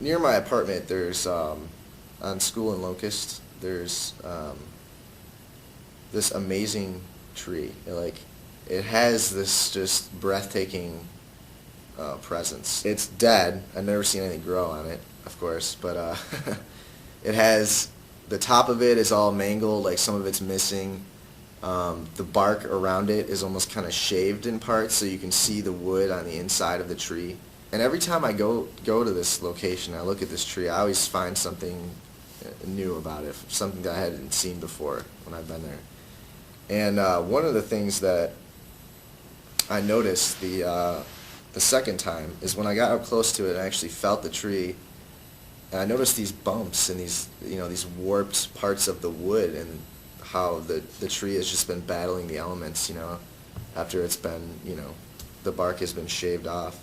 Near my apartment, there's on School and Locust. There's this amazing tree. It has this just breathtaking presence. It's dead. I've never seen anything grow on it, of course, but it has the top of it is all mangled, like some of it's missing. The bark around it is almost kind of shaved in parts, so you can see the wood on the inside of the tree. And every time I go to this location, I look at this tree, I always find something new about it, something that I hadn't seen before when I've been there. And one of the things that I noticed the second time is when I got up close to it and I actually felt the tree, and I noticed these bumps and these warped parts of the wood, and how the tree has just been battling the elements, after it's been, the bark has been shaved off.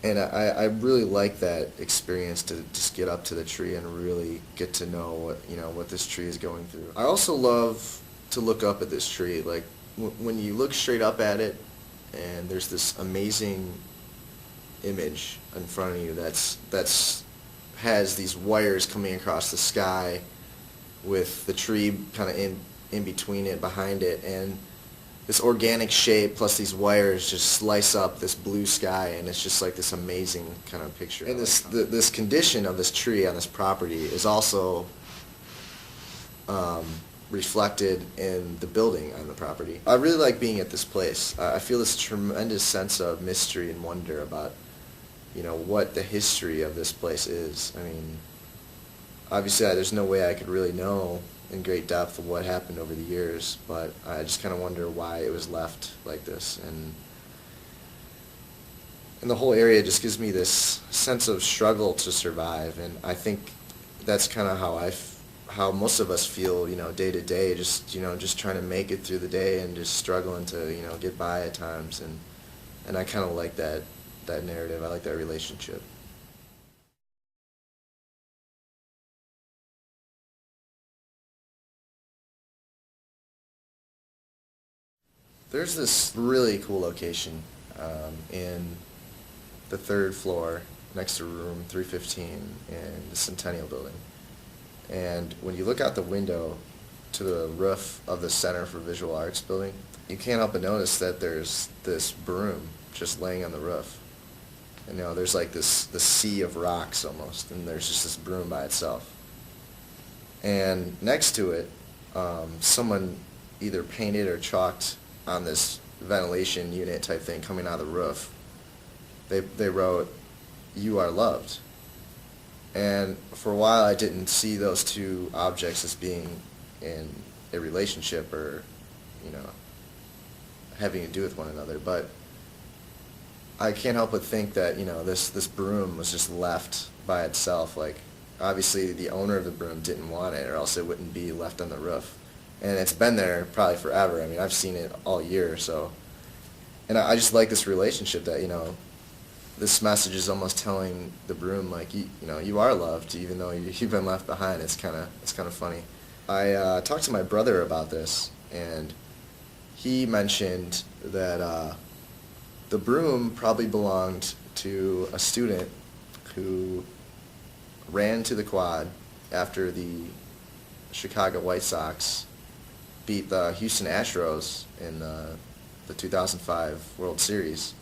And I really like that experience to just get up to the tree and really get to know what this tree is going through. I also love to look up at this tree. Like when you look straight up at it, and there's this amazing image in front of you that's has these wires coming across the sky, with the tree kind of in between it, behind it, and this organic shape plus these wires just slice up this blue sky, and it's just like this amazing kind of picture. And this condition of this tree on this property is also reflected in the building on the property. I really like being at this place. I feel this tremendous sense of mystery and wonder about what the history of this place is. I mean, obviously there's no way I could really know in great depth of what happened over the years, but I just kind of wonder why it was left like this. And the whole area just gives me this sense of struggle to survive, and I think that's kind of how most of us feel, day to day, just trying to make it through the day and just struggling to, get by at times, and I kind of like that narrative. I like that relationship. There's this really cool location in the third floor next to room 315 in the Centennial Building. And when you look out the window to the roof of the Center for Visual Arts building, you can't help but notice that there's this broom just laying on the roof. And there's like this sea of rocks almost, and there's just this broom by itself. And next to it, someone either painted or chalked on this ventilation unit type thing coming out of the roof. They wrote, "You are loved." And for a while I didn't see those two objects as being in a relationship or, having to do with one another. But I can't help but think that, this broom was just left by itself. Like, obviously the owner of the broom didn't want it, or else it wouldn't be left on the roof. And it's been there probably forever. I mean, I've seen it all year, so. And I just like this relationship that, this message is almost telling the broom, like, you are loved, even though you've been left behind. It's kind of funny. I talked to my brother about this, and he mentioned that the broom probably belonged to a student who ran to the quad after the Chicago White Sox beat the Houston Astros in the 2005 World Series,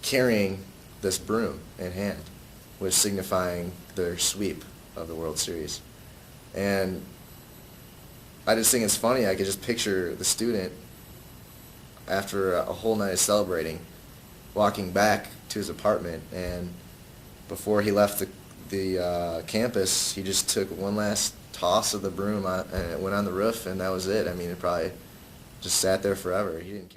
carrying this broom in hand, which signifying their sweep of the World Series. And I just think it's funny. I could just picture the student, after a whole night of celebrating, walking back to his apartment, and before he left the campus, he just took one last toss of the broom and it went on the roof, and that was it. I mean, it probably just sat there forever. He didn't care.